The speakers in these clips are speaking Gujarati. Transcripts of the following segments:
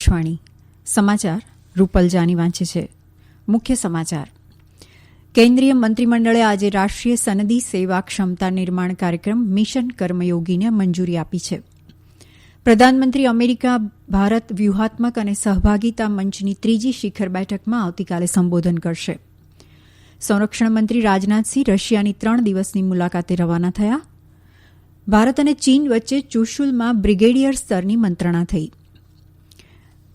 આકાશવાણી સમાચાર રૂપલ જાની વાંચે છે. મુખ્ય સમાચાર. કેન્દ્રીય મંત્રીમંડળે આજે રાષ્ટ્રીય સનદી સેવા ક્ષમતા નિર્માણ કાર્યક્રમ મિશન કર્મયોગીને મંજૂરી આપી છે. પ્રધાનમંત્રી અમેરિકા ભારત વ્યૂહાત્મક અને સહભાગીતા મંચની ત્રીજી શિખર બેઠકમાં આવતીકાલે સંબોધન કરશે. સંરક્ષણ મંત્રી રાજનાથસિંહ રશિયાની 3 દિવસની મુલાકાતે રવાના થયા. ભારત અને ચીન વચ્ચે ચુશુલમાં બ્રિગેડિયર સ્તરની મંત્રણા થઈ.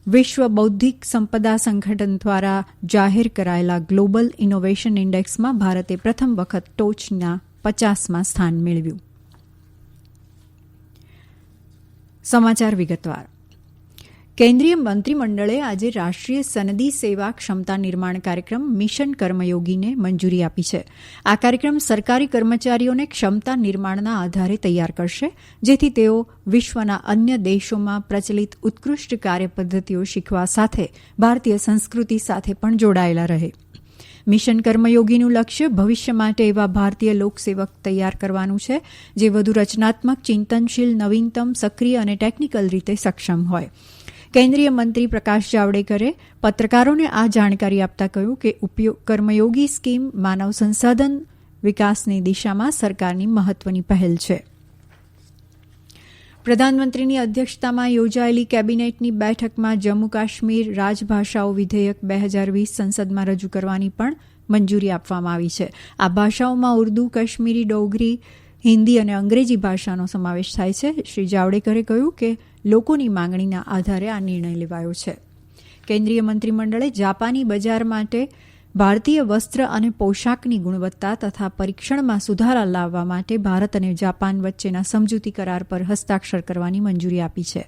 વિશ્વ બૌદ્ધિક સંપદા સંગઠન દ્વારા જાહેર કરાયેલા ગ્લોબલ ઇનોવેશન ઇન્ડેક્સમાં ભારતે પ્રથમ વખત ટોચના 50માં સ્થાન મેળવ્યું. સમાચાર વિગતવાર. કેન્દ્રીય મંત્રીમંડળે આજે રાષ્ટ્રીય સનદી સેવા ક્ષમતા નિર્માણ કાર્યક્રમ મિશન કર્મયોગીને મંજૂરી આપી છે. આ કાર્યક્રમ સરકારી કર્મચારીઓને ક્ષમતા નિર્માણના આધારે તૈયાર કરશે, જેથી તેઓ વિશ્વના અન્ય દેશોમાં પ્રચલિત ઉત્કૃષ્ટ કાર્યપદ્ધતિઓ શીખવા સાથે ભારતીય સંસ્કૃતિ સાથે પણ જોડાયેલા રહે. મિશન કર્મયોગીનું લક્ષ્ય ભવિષ્ય માટે એવા ભારતીય લોકસેવક તૈયાર કરવાનું છે, જે વધુ રચનાત્મક, ચિંતનશીલ, નવીનતમ, સક્રિય અને ટેકનિકલ રીતે સક્ષમ હોય. કેન્દ્રીય મંત્રી પ્રકાશ જાવડેકરે પત્રકારોને આ જાણકારી આપતા કહ્યું કે કર્મયોગી સ્કીમ માનવ સંસાધન વિકાસની દિશામાં સરકારની મહત્વની પહેલ છે. પ્રધાનમંત્રીની અધ્યક્ષતામાં યોજાયેલી કેબિનેટની બેઠકમાં જમ્મુ કાશ્મીર રાજભાષાઓ વિધેયક 2020 સંસદમાં રજૂ કરવાની પણ મંજૂરી આપવામાં આવી છે. આ ભાષાઓમાં ઉર્દુ, કાશ્મીરી, ડોગરી, હિન્દી અને અંગ્રેજી ભાષાનો સમાવેશ થાય છે. શ્રી જાવડેકરે કહ્યું કે લોકોની માંગણીના આધારે આ નિર્ણય લેવાયો છે. કેન્દ્રીય મંત્રીમંડળે જાપાની બજાર માટે ભારતીય વસ્ત્ર અને પોશાકની ગુણવત્તા તથા પરીક્ષણમાં સુધારા લાવવા માટે ભારત અને જાપાન વચ્ચેના સમજૂતી કરાર પર હસ્તાક્ષર કરવાની મંજૂરી આપી છે.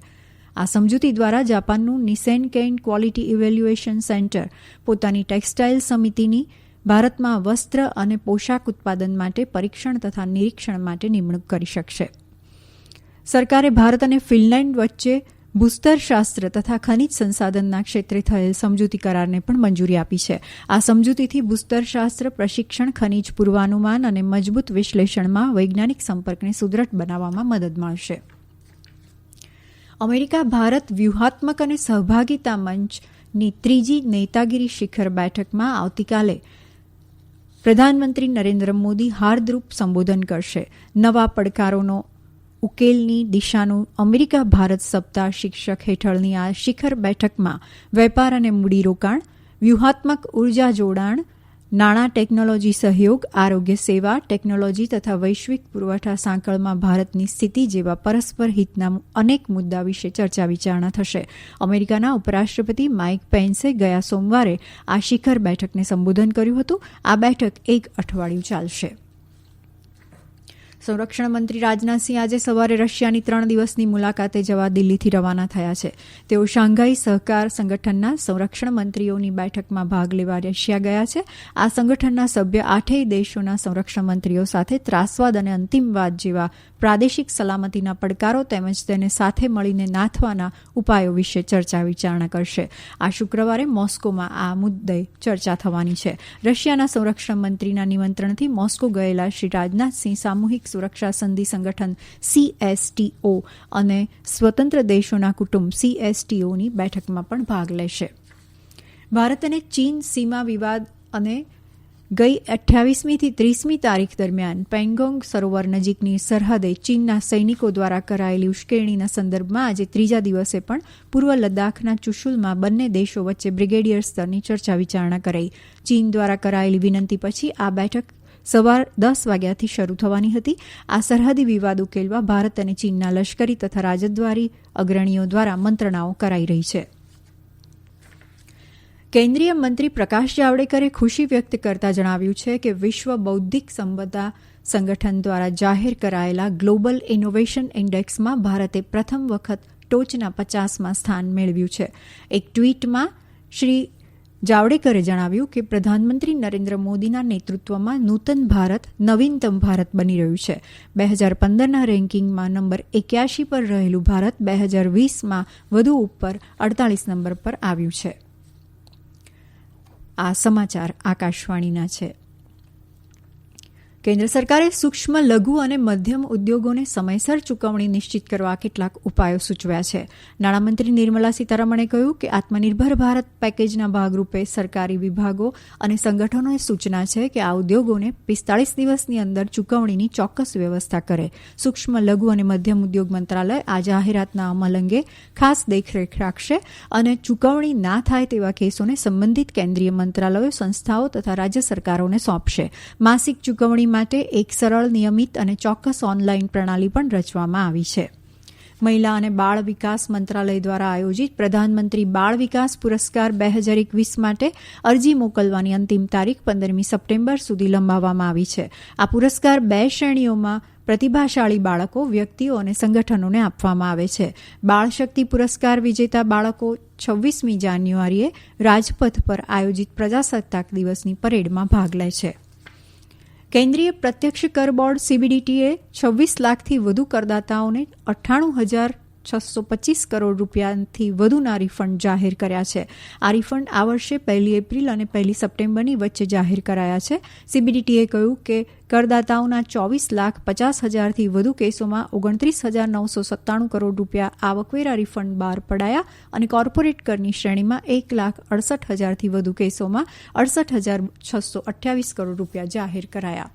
આ સમજૂતી દ્વારા જાપાનનું નિસેનકેઇન ક્વોલિટી ઇવેલ્યુએશન સેન્ટર પોતાની ટેક્સટાઇલ સમિતિની ભારતમાં વસ્ત્ર અને પોશાક ઉત્પાદન માટે પરીક્ષણ તથા નિરીક્ષણ માટે નિમણૂક કરી શકશે. સરકારે ભારત અને ફિનલેન્ડ વચ્ચે ભૂસ્તરશાસ્ત્ર તથા ખનિજ સંસાધનના ક્ષેત્રે થયેલ સમજૂતી કરારને પણ મંજૂરી આપી છે. આ સમજૂતીથી ભૂસ્તરશાસ્ત્ર, પ્રશિક્ષણ, ખનિજ પૂર્વાનુમાન અને મજબૂત વિશ્લેષણમાં વૈજ્ઞાનિક સંપર્કને સુદૃઢ બનાવવામાં મદદ મળશે. અમેરિકા ભારત વ્યૂહાત્મક અને સહભાગીતા મંચની ત્રીજી નેતાગીરી શિખર બેઠકમાં આવતીકાલે પ્રધાનમંત્રી નરેન્દ્ર મોદી હાર્દરૂપ સંબોધન કરશે. નવા પડકારોનો ઉકેલની દિશાનું અમેરિકા ભારત સપ્તાહ શીર્ષક હેઠળની આ શિખર બેઠકમાં વેપાર અને મૂડીરોકાણ, વ્યૂહાત્મક ઉર્જા જોડાણ, નાણાં ટેકનોલોજી સહયોગ, આરોગ્ય સેવા, ટેકનોલોજી તથા વૈશ્વિક પુરવઠા સાંકળમાં ભારતની સ્થિતિ જેવા પરસ્પર હિતના અનેક મુદ્દા વિશે ચર્ચા વિચારણા થશે. અમેરિકાના ઉપરાષ્ટ્રપતિ માઇક પેન્સે ગયા સોમવારે આ શિખર બેઠકને સંબોધન કર્યું હતું. આ બેઠક 1 અઠવાડિયું ચાલશે. સંરક્ષણ મંત્રી રાજનાથસિંહ આજે સવારે રશિયાની 3 દિવસની મુલાકાતે જવા દિલ્હીથી રવાના થયા છે. તેઓ શાંઘાઈ સહકાર સંગઠનના સંરક્ષણ મંત્રીઓની બેઠકમાં ભાગ લેવા રશિયા ગયા છે. આ સંગઠનના સભ્ય 8 દેશોના સંરક્ષણ મંત્રીઓ સાથે ત્રાસવાદ અને અંતિમવાદ જેવા પ્રાદેશિક સલામતીના પડકારો તેમજ તેને સાથે મળીને નાથવાના ઉપાયો વિશે ચર્ચા વિચારણા કરશે. આ શુક્રવારે મોસ્કોમાં આ મુદ્દે ચર્ચા થવાની છે. રશિયાના સંરક્ષણ મંત્રીના નિમંત્રણથી મોસ્કો ગયેલા શ્રી રાજનાથસિંહ સામૂહિક સુરક્ષા સંધિ સંગઠન CSTO અને સ્વતંત્ર દેશોના કુટુંબ CSTOની બેઠકમાં પણ ભાગ લેશે. ભારત અને ચીન સીમા વિવાદ અને ગઈ 28મી થી 30મી તારીખ દરમિયાન પેંગોંગ સરોવર નજીકની સરહદે ચીનના સૈનિકો દ્વારા કરાયેલી ઉશ્કેરણીના સંદર્ભમાં આજે ત્રીજા દિવસે પણ પૂર્વ લદ્દાખના ચુશુલમાં બંને દેશો વચ્ચે બ્રિગેડિયર સ્તરની ચર્ચા વિચારણા કરાઈ. ચીન દ્વારા કરાયેલી વિનંતી પછી આ બેઠક સવાર 10 વાગ્યાથી શરૂ થવાની હતી. આ સરહદી વિવાદ ઉકેલવા ભારત અને ચીનના લશ્કરી તથા રાજદ્વારી અગ્રણીઓ દ્વારા મંત્રણાઓ કરાઈ રહી છે. કેન્દ્રીય મંત્રી પ્રકાશ જાવડેકરે ખુશી વ્યક્ત કરતા જણાવ્યું છે કે વિશ્વ બૌદ્ધિક સંપદા સંગઠન દ્વારા જાહેર કરાયેલા ગ્લોબલ ઇનોવેશન ઇન્ડેક્સમાં ભારતે પ્રથમ વખત ટોચના 50માં સ્થાન મેળવ્યું છે. એક ટ્વીટમાં શ્રી જાવડેકરે જણાવ્યું કે પ્રધાનમંત્રી નરેન્દ્ર મોદીના નેતૃત્વમાં નૂતન ભારત નવીનતમ ભારત બની રહ્યું છે. 2015ના રેન્કિંગમાં નંબર 81 પર રહેલું ભારત 2020માં વધુ ઉપર 48 નંબર પર આવ્યું છે. આ સમાચાર આકાશવાણીના છે. કેન્દ્ર સરકારે સૂક્ષ્મ લઘુ અને મધ્યમ ઉદ્યોગોને સમયસર ચૂકવણી નિશ્ચિત કરવા કેટલાક ઉપાયો સૂચવ્યા છે. નાણામંત્રી નિર્મલા સીતારમણે કહ્યું કે આત્મનિર્ભર ભારત પેકેજના ભાગરૂપે સરકારી વિભાગો અને સંગઠનોને સૂચના છે કે આ ઉદ્યોગોને 45 દિવસની અંદર ચૂકવણીની ચોક્કસ વ્યવસ્થા કરે. સૂક્ષ્મ લઘુ અને મધ્યમ ઉદ્યોગ મંત્રાલય આ જાહેરાતના અમલ અંગે ખાસ દેખરેખ રાખશે અને ચૂકવણી ના થાય તેવા કેસોને સંબંધિત કેન્દ્રીય મંત્રાલયો, સંસ્થાઓ તથા રાજ્ય સરકારોને સોંપશે. માસિક ચૂકવણી માટે એક સરળ, નિયમિત અને ચોક્કસ ઓનલાઈન પ્રણાલી પણ રચવામાં આવી છે. મહિલા અને બાળ વિકાસ મંત્રાલય દ્વારા આયોજિત પ્રધાનમંત્રી બાળ વિકાસ પુરસ્કાર 2021 માટે અરજી મોકલવાની અંતિમ તારીખ 15મી સપ્ટેમ્બર સુધી લંબાવવામાં આવી છે. આ પુરસ્કાર 2 શ્રેણીઓમાં પ્રતિભાશાળી બાળકો, વ્યક્તિઓ અને સંગઠનોને આપવામાં આવે છે. બાળ શક્તિ પુરસ્કાર વિજેતા બાળકો 26મી જાન્યુઆરીએ રાજપથ પર આયોજિત પ્રજાસત્તાક દિવસની પરેડમાં ભાગ લે છે. કેન્દ્રીય પ્રત્યક્ષ કર બોર્ડ CBDTએ 26 લાખથી વધુ કરદાતાઓને 98,625 કરોડ રૂપિયાથી વધુના રિફંડ જાહેર કર્યા છે. આ રિફંડ આ વર્ષે 1 એપ્રિલ અને 1 સપ્ટેમ્બરની વચ્ચે જાહેર કરાયા છે. CBDTએ કહ્યું કે કરદાતાઓના 24,50,000થી વધુ કેસોમાં 29,997 કરોડ રૂપિયા આવકવેરા રિફંડ બહાર પડાયા અને કોર્પોરેટ કરની શ્રેણીમાં 1,68,000થી વધુ કેસોમાં 68,628 કરોડ રૂપિયા જાહેર કરાયા.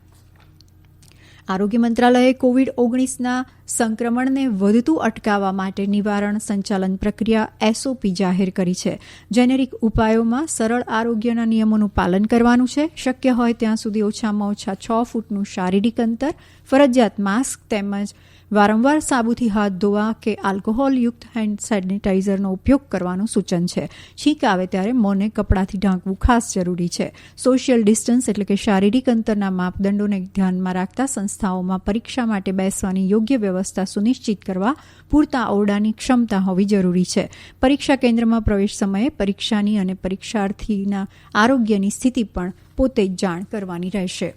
આરોગ્ય મંત્રાલયે કોવિડ-19ના સંક્રમણને વધતું અટકાવવા માટે નિવારણ સંચાલન પ્રક્રિયા SOP જાહેર કરી છે. જેનેરિક ઉપાયોમાં સરળ આરોગ્યના નિયમોનું પાલન કરવાનું છે. શક્ય હોય ત્યાં સુધી ઓછામાં ઓછા 6 ફૂટનું શારીરિક અંતર, ફરજિયાત માસ્ક તેમજ વારંવાર સાબુથી હાથ ધોવા કે આલ્કોહોલયુક્ત હેન્ડ સેનિટાઇઝરનો ઉપયોગ કરવાનું સૂચન છે. છીંક આવે ત્યારે મોંને કપડાથી ઢાંકવું ખાસ જરૂરી છે. સોશિયલ ડિસ્ટન્સ એટલે કે શારીરિક અંતરના માપદંડોને ધ્યાનમાં રાખતા સંસ્થાઓમાં પરીક્ષા માટે બેસવાની યોગ્ય વ્યવસ્થા સુનિશ્ચિત કરવા પૂરતા ઓરડાની ક્ષમતા હોવી જરૂરી છે. પરીક્ષા કેન્દ્રમાં પ્રવેશ સમયે પરીક્ષાની અને પરીક્ષાર્થીના આરોગ્યની સ્થિતિ પણ પોતે જ જાણ કરવાની રહેશે.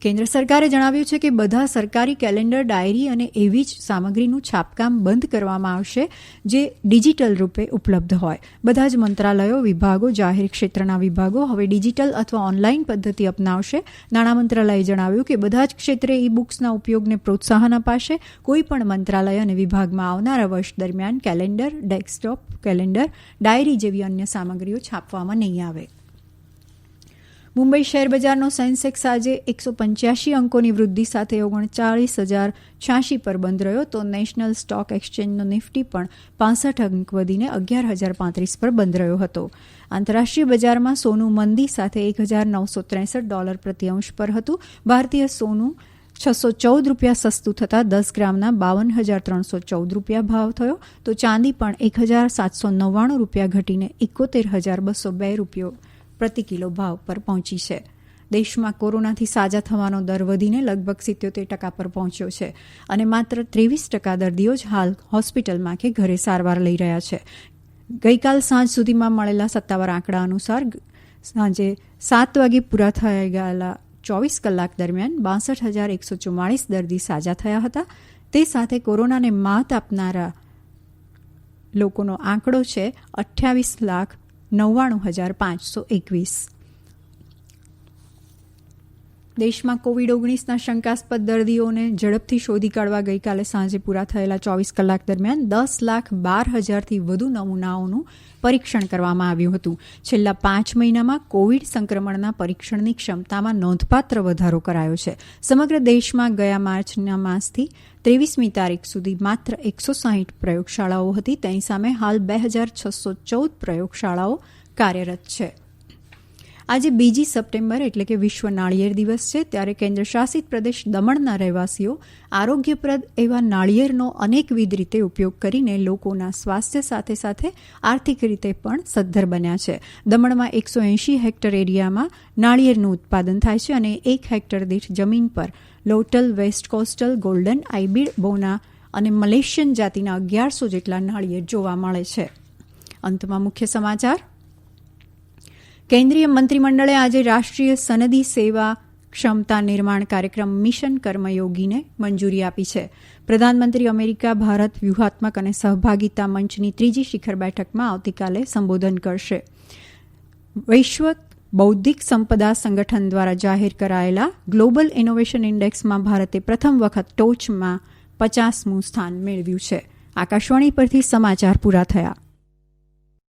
કેન્દ્ર સરકારે જણાવ્યું છે કે બધા સરકારી કેલેન્ડર, ડાયરી અને એવી જ સામગ્રીનું છાપકામ બંધ કરવામાં આવશે જે ડિજિટલ રૂપે ઉપલબ્ધ હોય. બધા જ મંત્રાલયો, વિભાગો, જાહેર ક્ષેત્રના વિભાગો હવે ડિજિટલ અથવા ઓનલાઈન પદ્ધતિ અપનાવશે. નાણાં મંત્રાલયે જણાવ્યું કે બધા જ ક્ષેત્રે ઈ-બુક્સના ઉપયોગને પ્રોત્સાહન અપાશે. કોઈપણ મંત્રાલય અને વિભાગમાં આવનારા વર્ષ દરમિયાન કેલેન્ડર, ડેસ્કટોપ કેલેન્ડર, ડાયરી જેવી અન્ય સામગ્રીઓ છાપવામાં નહીં આવે. મુંબઈ શેરબજારનો સેન્સેક્સ આજે 185 અંકોની વૃદ્ધિ સાથે 39,086 પર બંધ રહ્યો, તો નેશનલ સ્ટોક એક્સચેન્જનો નિફ્ટી પણ 65 અંક વધીને 11,035 પર બંધ રહ્યો હતો. આંતરરાષ્ટ્રીય બજારમાં સોનું મંદી સાથે $1,963 પ્રતિ અંશ પર હતું. ભારતીય સોનું $614 સસ્તું થતાં 10 ગ્રામના 52,314 ભાવ થયો, તો ચાંદી પણ $1,799 ઘટીને $71,202 પ્રતિ કિલો ભાવ પર પહોંચી છે. દેશમાં કોરોનાથી સાજા થવાનો દર વધીને લગભગ 77% પર પહોંચ્યો છે અને માત્ર 23% દર્દીઓ જ હાલ હોસ્પિટલમાં કે ઘરે સારવાર લઈ રહ્યા છે. ગઈકાલ સાંજ સુધીમાં મળેલા સત્તાવાર આંકડા અનુસાર સાંજે 7 વાગે પૂરા થઈ ગયેલા 24 કલાક દરમિયાન 62,144 દર્દી સાજા થયા હતા. તે સાથે કોરોનાને માત આપનારા લોકોનો આંકડો છે 28,99,521. દેશમાં કોવિડ-19ના શંકાસ્પદ દર્દીઓને ઝડપથી શોધી કાઢવા ગઈકાલે સાંજે પૂરા થયેલા 24 કલાક દરમિયાન 10,12,000થી વધુ નમૂનાઓનું પરીક્ષણ કરવામાં આવ્યું હતું. છેલ્લા 5 મહિનામાં કોવિડ સંક્રમણના પરીક્ષણની ક્ષમતામાં નોંધપાત્ર વધારો કરાયો છે. સમગ્ર દેશમાં ગયા માર્ચના માસથી 23મી તારીખ સુધી માત્ર 160 પ્રયોગશાળાઓ હતી. તેની સામે હાલ 2,614 પ્રયોગશાળાઓ કાર્યરત છે. આજે 2 સપ્ટેમ્બર એટલે કે વિશ્વ નાળિયેર દિવસ છે, ત્યારે કેન્દ્ર શાસિત પ્રદેશ દમણના રહેવાસીઓ આરોગ્યપ્રદ એવા નાળિયેરનો અનેકવિધ રીતે ઉપયોગ કરીને લોકોના સ્વાસ્થ્ય સાથે સાથે આર્થિક રીતે પણ સદ્ધર બન્યા છે. દમણમાં 180 હેક્ટર એરિયામાં નાળિયેરનું ઉત્પાદન થાય છે અને 1 હેક્ટર દીઠ જમીન પર લોટલ, વેસ્ટ કોસ્ટલ, ગોલ્ડન, આઈબીડ, બોના અને મલેશિયન જાતિના 1100 જેટલા નાળિયેર જોવા મળે છે. અંતમાં મુખ્ય સમાચાર. કેન્દ્રીય મંત્રીમંડળે આજે રાષ્ટ્રીય સનદી સેવા ક્ષમતા નિર્માણ કાર્યક્રમ મિશન કર્મયોગીને મંજૂરી આપી છે. પ્રધાનમંત્રી અમેરિકા ભારત વ્યૂહાત્મક અને સહભાગિતા મંચની 3જી શિખર બેઠકમાં આવતીકાલે સંબોધન કરશે. વૈશ્વિક બૌદ્ધિક સંપદા સંગઠન દ્વારા જાહેર કરાયેલા ગ્લોબલ ઇનોવેશન ઇન્ડેક્સમાં ભારતે પ્રથમ વખત ટોચમાં 50મું સ્થાન મેળવ્યું છે. આકાશવાણી પરથી સમાચાર પૂરા થયા.